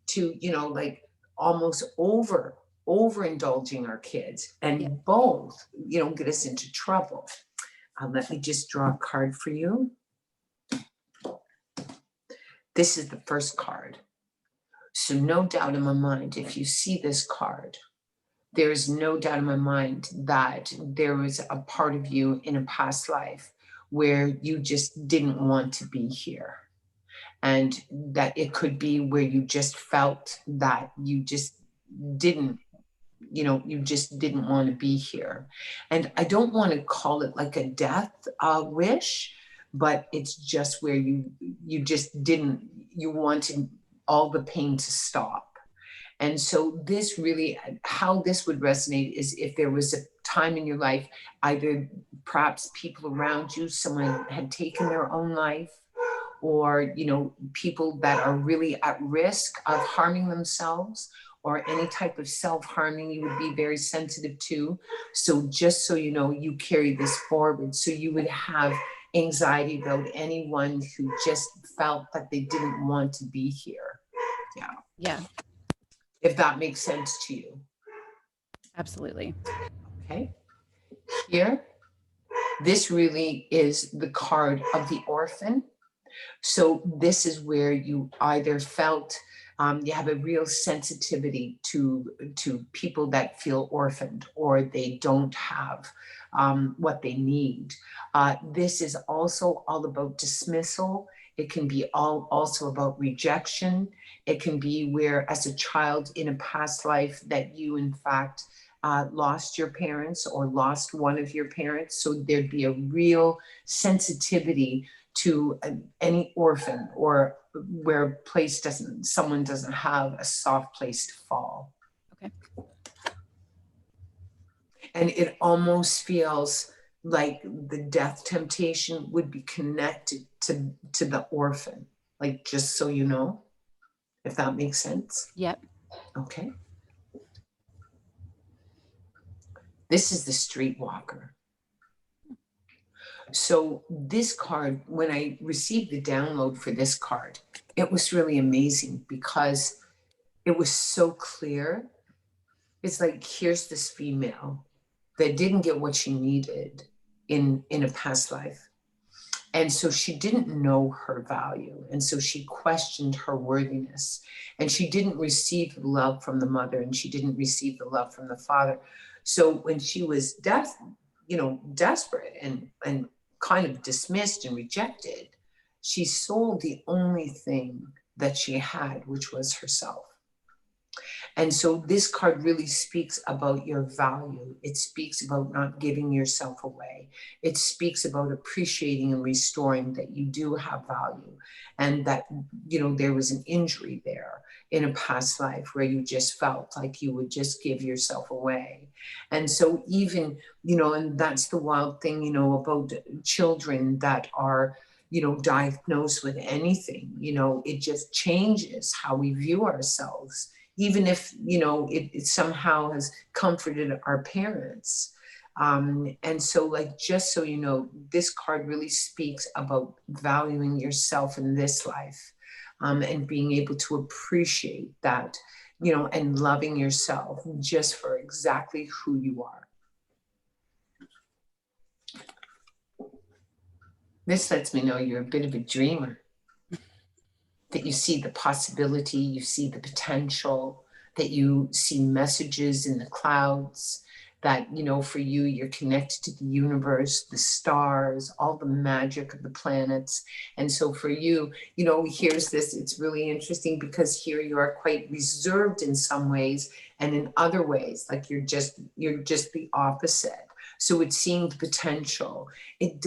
to, like almost overindulging our kids, and Yeah. both, get us into trouble. Let me just draw a card for you. This is the first card. So no doubt in my mind, if you see this card, there is no doubt in my mind that there was a part of you in a past life where you just didn't want to be here. And that it could be where you just felt that you just didn't want to be here. And I don't want to call it like a death wish, but it's just where you just didn't, you wanted all the pain to stop. And so this really, how this would resonate is if there was a time in your life, either perhaps people around you, someone had taken their own life, or people that are really at risk of harming themselves, or any type of self-harming, you would be very sensitive to. So just so you know, you carry this forward. So you would have anxiety about anyone who just felt that they didn't want to be here. Yeah. If that makes sense to you. Absolutely. Okay. Here, this really is the card of the orphan. So this is where you either felt you have a real sensitivity to people that feel orphaned, or they don't have what they need. This is also all about dismissal. It can be also about rejection. It can be where, as a child in a past life, that you in fact lost your parents or lost one of your parents. So there'd be a real sensitivity to any orphan, or where someone doesn't have a soft place to fall. Okay. And it almost feels like the death temptation would be connected to the orphan, like, just so you know, if that makes sense. Yep. Okay. This is the streetwalker. So this card, when I received the download for this card, it was really amazing because it was so clear. It's like, here's this female that didn't get what she needed in a past life. And so she didn't know her value. And so she questioned her worthiness. And she didn't receive love from the mother, and she didn't receive the love from the father. So when she was desperate and kind of dismissed and rejected, she sold the only thing that she had, which was herself. And so this card really speaks about your value. It speaks about not giving yourself away. It speaks about appreciating and restoring that you do have value, and that, there was an injury there. in a past life where you just felt like you would just give yourself away. And so even, and that's the wild thing, about children that are, diagnosed with anything, it just changes how we view ourselves, even if, it somehow has comforted our parents. And so, like, just so you know, this card really speaks about valuing yourself in this life, and being able to appreciate that, and loving yourself just for exactly who you are. This lets me know you're a bit of a dreamer, that you see the possibility, you see the potential, that you see messages in the clouds, that, for you, you're connected to the universe, the stars, all the magic of the planets. And so for you, here's this, it's really interesting because here you are quite reserved in some ways, and in other ways, like you're just the opposite. So it's seeing the potential. It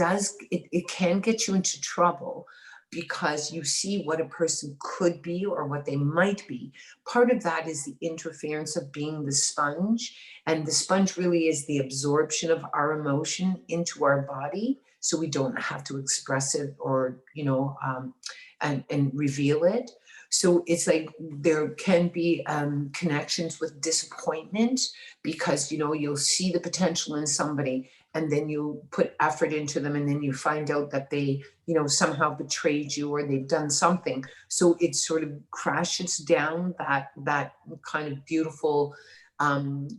can get you into trouble because you see what a person could be or what they might be. Part of that is the interference of being the sponge. And the sponge really is the absorption of our emotion into our body. So we don't have to express it or, and reveal it. So it's like there can be connections with disappointment because, you'll see the potential in somebody and then you put effort into them and then you find out that they, somehow betrayed you or they've done something. So it sort of crashes down that kind of beautiful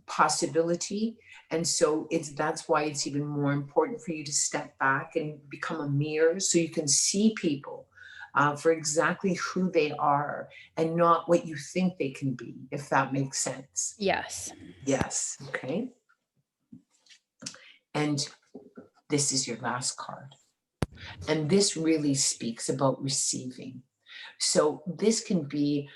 possibility. And so that's why it's even more important for you to step back and become a mirror so you can see people for exactly who they are and not what you think they can be, if that makes sense. Yes. Yes. Okay. And this is your last card. And this really speaks about receiving. So this can be,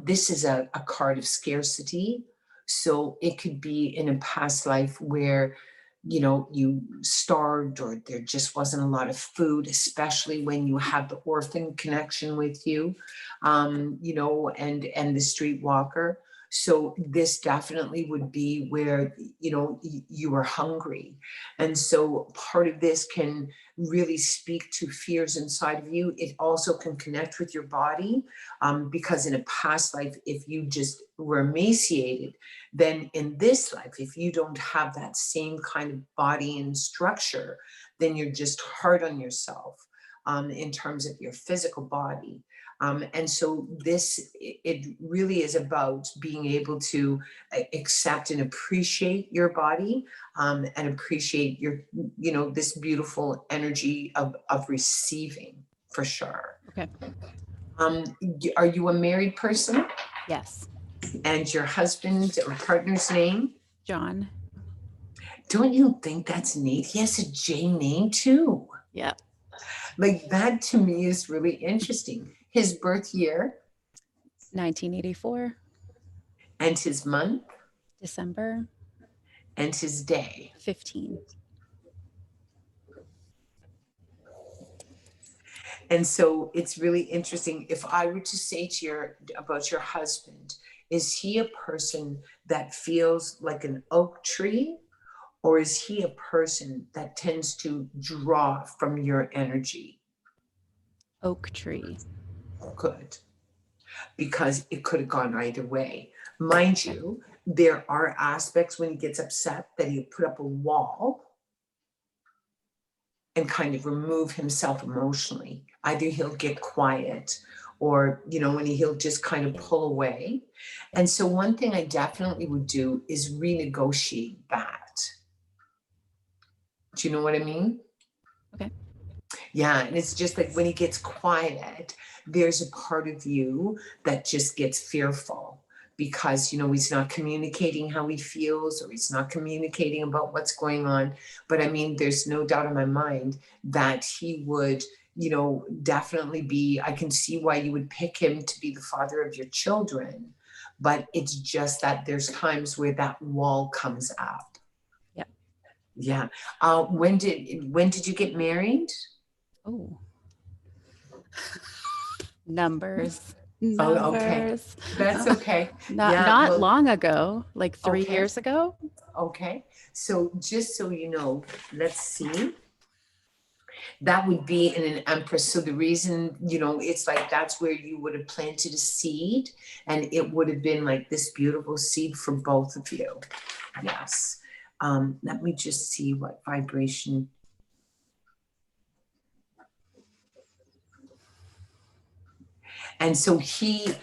this is a card of scarcity. So it could be in a past life where, you starved or there just wasn't a lot of food, especially when you have the orphan connection with you, and the streetwalker. So this definitely would be where, you were hungry. And so part of this can really speak to fears inside of you. It also can connect with your body, because in a past life, if you just were emaciated, then in this life, if you don't have that same kind of body and structure, then you're just hard on yourself, in terms of your physical body. And so it really is about being able to accept and appreciate your body, and appreciate your, this beautiful energy of receiving, for sure. Okay. Are you a married person? Yes. And your husband or partner's name? John. Don't you think that's neat? He has a J name too. Yeah. Like that to me is really interesting. His birth year 1984, and his month December and his day. 15. And so it's really interesting. If I were to say about your husband, is he a person that feels like an oak tree, or is he a person that tends to draw from your energy? Oak tree. Good. Because it could have gone either way. Mind you, there are aspects when he gets upset that he'll put up a wall and kind of remove himself emotionally. Either he'll get quiet or, when he'll just kind of pull away. And so one thing I definitely would do is renegotiate that. Do you know what I mean? Okay. Yeah, and it's just like when he gets quiet, there's a part of you that just gets fearful because, he's not communicating how he feels or he's not communicating about what's going on. But I mean, there's no doubt in my mind that he would, definitely be, I can see why you would pick him to be the father of your children. But it's just that there's times where that wall comes up. Yeah. Yeah. When did you get married? Oh. Numbers. Oh, okay. Numbers. That's okay. Not Yeah, not well, long ago, like 3 okay, years ago. okay. So just so you know, let's see. That would be in an empress. So the reason, it's like that's where you would have planted a seed, and it would have been like this beautiful seed for both of you. Yes. Let me just see what vibration. And so he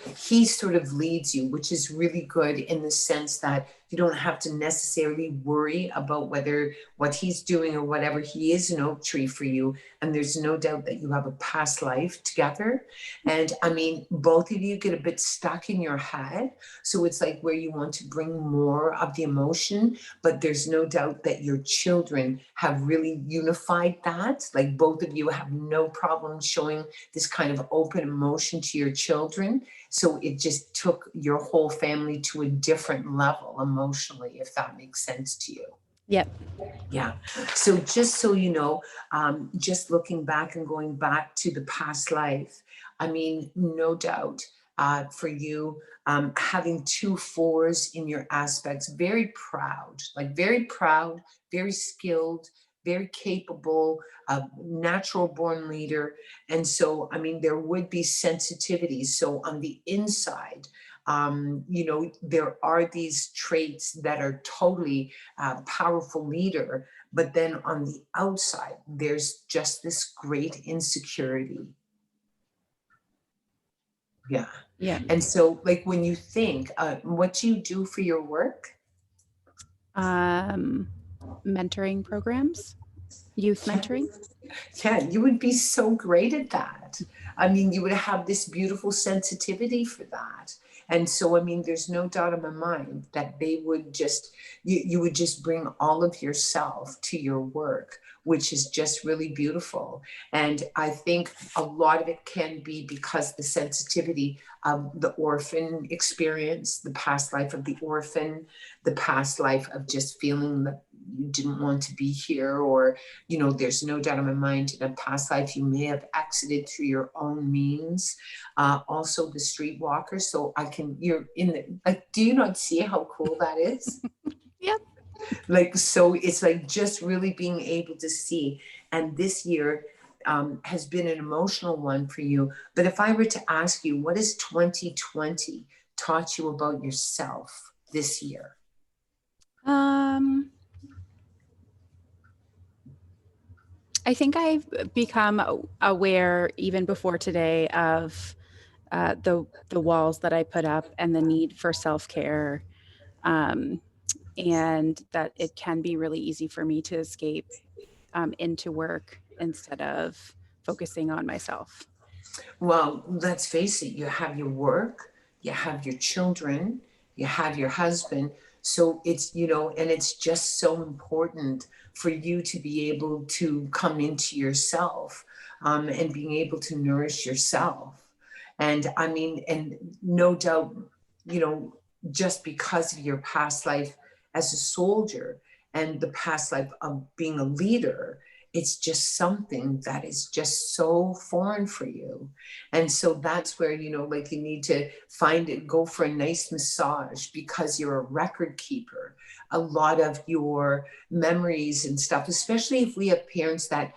sort of leads you, which is really good in the sense that you don't have to necessarily worry about whether what he's doing or whatever. He is an oak tree for you, and there's no doubt that you have a past life together. And I mean, both of you get a bit stuck in your head, so it's like where you want to bring more of the emotion, but there's no doubt that your children have really unified that. Like both of you have no problem showing this kind of open emotion to your children. So it just took your whole family to a different level emotionally, if that makes sense to you. Yep. Yeah. So just so you know, just looking back and going back to the past life, I mean, no doubt for you, having two fours in your aspects, very proud, like very proud, very skilled, very capable, natural born leader. And so, I mean, there would be sensitivity. So on the inside, there are these traits that are totally powerful leader, but then on the outside, there's just this great insecurity. Yeah. Yeah. And so, like, when you think, what do you do for your work? Um, mentoring programs, youth Yeah. mentoring. Yeah, you would be so great at that. I mean, you would have this beautiful sensitivity for that. And so, I mean, there's no doubt in my mind that they would just, you would just bring all of yourself to your work, which is just really beautiful. And I think a lot of it can be because the sensitivity of the orphan experience, the past life of the orphan, the past life of just feeling that you didn't want to be here, or there's no doubt in my mind in a past life you may have exited through your own means. Also the streetwalker. So you're in the, like, do you not see how cool that is? Yep. Like, so it's like just really being able to see. And this year has been an emotional one for you. But if I were to ask you, what has 2020 taught you about yourself this year? Um, I think I've become aware even before today of the walls that I put up and the need for self care, um, and that it can be really easy for me to escape into work instead of focusing on myself. Well, let's face it, you have your work, you have your children, you have your husband. So it's, and it's just so important for you to be able to come into yourself, and being able to nourish yourself. And I mean, and no doubt, you know, just because of your past life as a soldier and the past life of being a leader, it's just something that is just so foreign for you. And so that's where, like you need to find it, go for a nice massage because you're a record keeper. A lot of your memories and stuff, especially if we have parents that,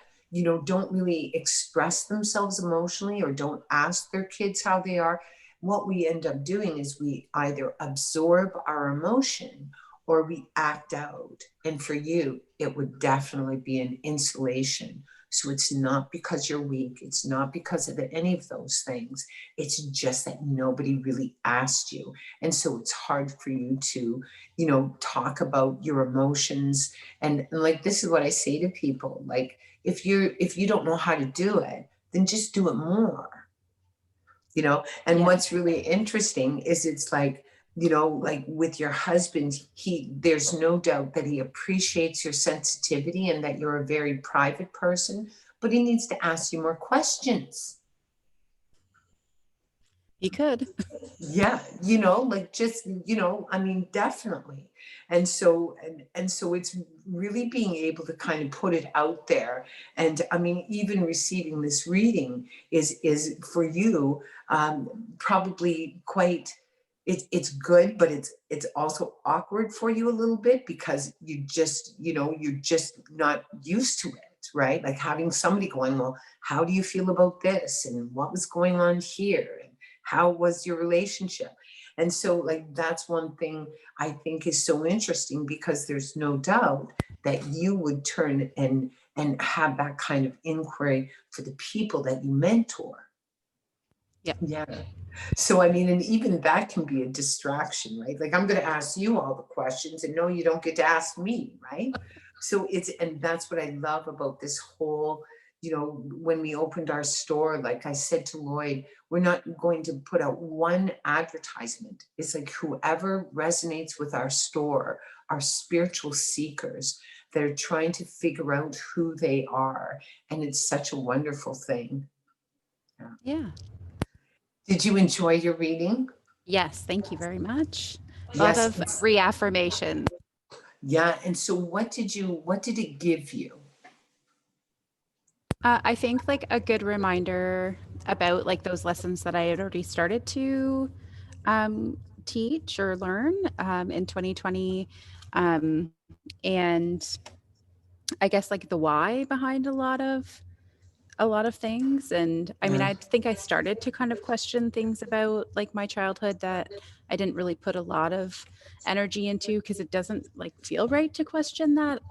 don't really express themselves emotionally or don't ask their kids how they are. What we end up doing is we either absorb our emotion or we act out. And for you, it would definitely be an insulation. So it's not because you're weak. It's not because of any of those things. It's just that nobody really asked you. And so it's hard for you to, talk about your emotions. And like, this is what I say to people, like, if you don't know how to do it, then just do it more. And Yeah. what's really interesting is it's like, like with your husband, there's no doubt that he appreciates your sensitivity and that you're a very private person, but he needs to ask you more questions. He could. Yeah, like just, I mean, definitely. And so it's really being able to kind of put it out there. And I mean, even receiving this reading is for you, probably quite, it's good, but it's also awkward for you a little bit because you're just not used to it, right? Like having somebody going, well, how do you feel about this? And what was going on here? How was your relationship? And so, like, that's one thing I think is so interesting, because there's no doubt that you would turn and have that kind of inquiry for the people that you mentor. Yeah. Yeah. So, I mean, and even that can be a distraction, right? Like, I'm going to ask you all the questions, and no, you don't get to ask me, right? So and that's what I love about this whole, when we opened our store, like I said to Lloyd, we're not going to put out one advertisement. It's like whoever resonates with our store, our spiritual seekers, they're trying to figure out who they are. And it's such a wonderful thing. Yeah. Yeah. Did you enjoy your reading? Yes. Thank you very much. A lot Yes. of reaffirmation. Yeah. And so what did it give you? I think like a good reminder about like those lessons that I had already started to um, teach or learn in 2020. Um, and I guess like the why behind a lot of things. And I mean, Yeah. I think I started to kind of question things about like my childhood that I didn't really put a lot of energy into because it doesn't like feel right to question that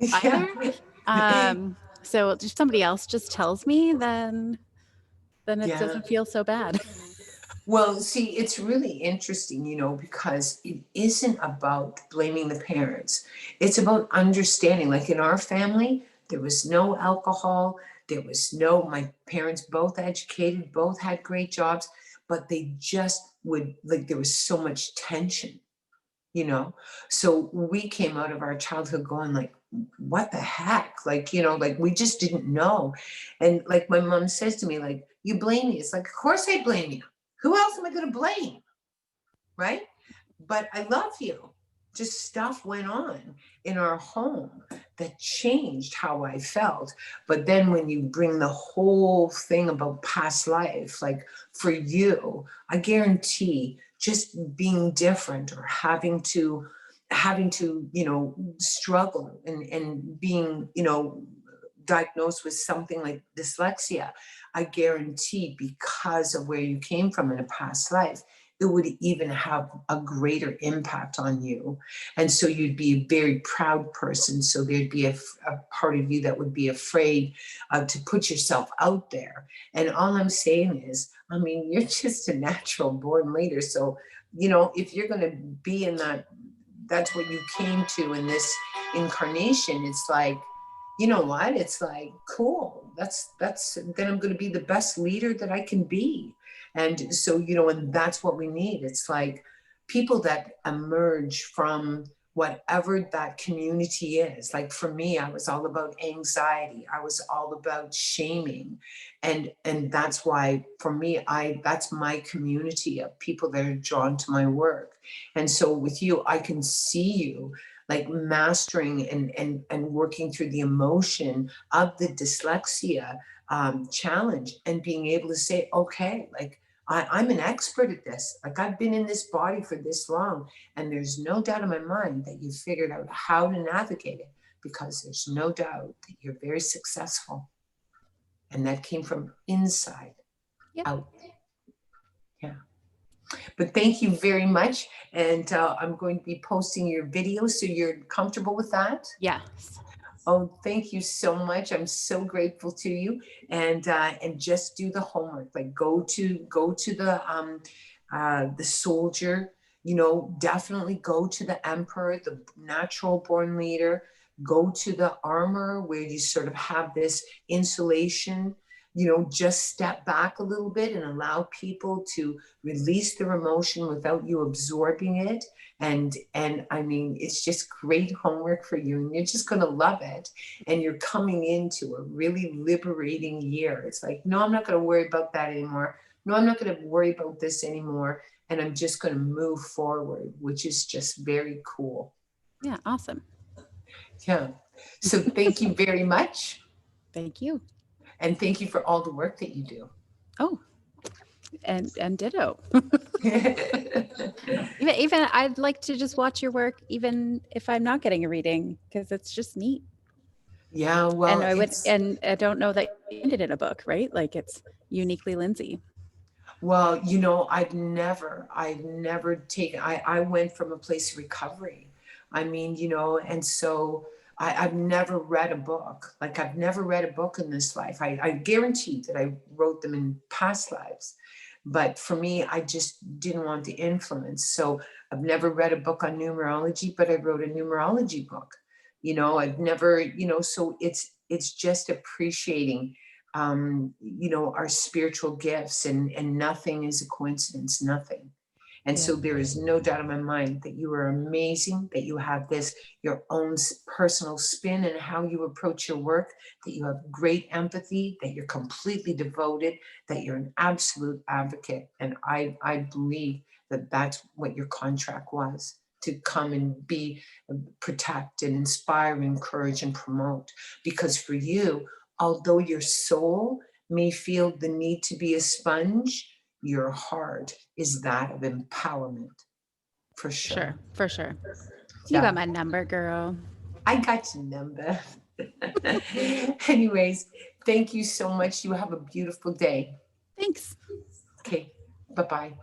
Yeah. either. So if somebody else just tells me, then it Yeah. doesn't feel so bad. Well, see, it's really interesting, because it isn't about blaming the parents. It's about understanding. Like in our family, there was no alcohol. My parents both educated, both had great jobs, but they just would, like, there was so much tension, you know? So we came out of our childhood going like, what the heck? Like, like we just didn't know. And like my mom says to me, like, you blame me. It's like, of course I blame you. Who else am I going to blame? Right? But I love you. Just stuff went on in our home that changed how I felt. But then when you bring the whole thing about past life, like for you, I guarantee just being different or having to struggle and being diagnosed with something like dyslexia, I guarantee because of where you came from in a past life, it would even have a greater impact on you. And so you'd be a very proud person. So there'd be a part of you that would be afraid to put yourself out there. And all I'm saying is, I mean, you're just a natural born leader. So, if you're going to be in that's what you came to in this incarnation. It's like, you know what? It's like, cool. Then I'm going to be the best leader that I can be. And so, and that's what we need. It's like people that emerge from whatever that community is. Like for me, I was all about anxiety. I was all about shaming. And that's why for me, that's my community of people that are drawn to my work. And so with you, I can see you like mastering and working through the emotion of the dyslexia challenge and being able to say, okay, like I'm an expert at this. Like I've been in this body for this long, and there's no doubt in my mind that you've figured out how to navigate it, because there's no doubt that you're very successful. And that came from inside Yep. out. Yeah. But thank you very much. And I'm going to be posting your video, so you're comfortable with that. Yes. Oh, thank you so much. I'm so grateful to you. And just do the homework. Like go to the soldier. Definitely go to the emperor, the natural born leader. Go to the armor where you sort of have this insulation. Just step back a little bit and allow people to release their emotion without you absorbing it. And I mean, it's just great homework for you, and you're just going to love it. And you're coming into a really liberating year. It's like, no, I'm not going to worry about that anymore. no, I'm not going to worry about this anymore. And I'm just going to move forward, which is just very cool. Yeah, awesome. Yeah. So thank you very much. Thank you. And thank you for all the work that you do. Oh, and ditto. Even I'd like to just watch your work, even if I'm not getting a reading, because it's just neat. Yeah, well, And I don't know that you ended in a book, right? Like it's uniquely Lindsay. well, I've never taken, I went from a place of recovery. I mean, and so I've never read a book. Like I've never read a book in this life. I guarantee that I wrote them in past lives. But for me, I just didn't want the influence. So I've never read a book on numerology, but I wrote a numerology book. I've never, so it's just appreciating our spiritual gifts, and nothing is a coincidence, nothing. And Yeah. so there is no doubt in my mind that you are amazing, that you have your own personal spin and how you approach your work, that you have great empathy, that you're completely devoted, that you're an absolute advocate. And I believe that that's what your contract was, to come and be, protect and inspire, encourage and promote. Because for you, although your soul may feel the need to be a sponge, your heart is that of empowerment, for sure. For sure. You got Yeah, my number, girl. I got your number. Anyways, thank you so much. You have a beautiful day. Thanks. Okay, bye-bye.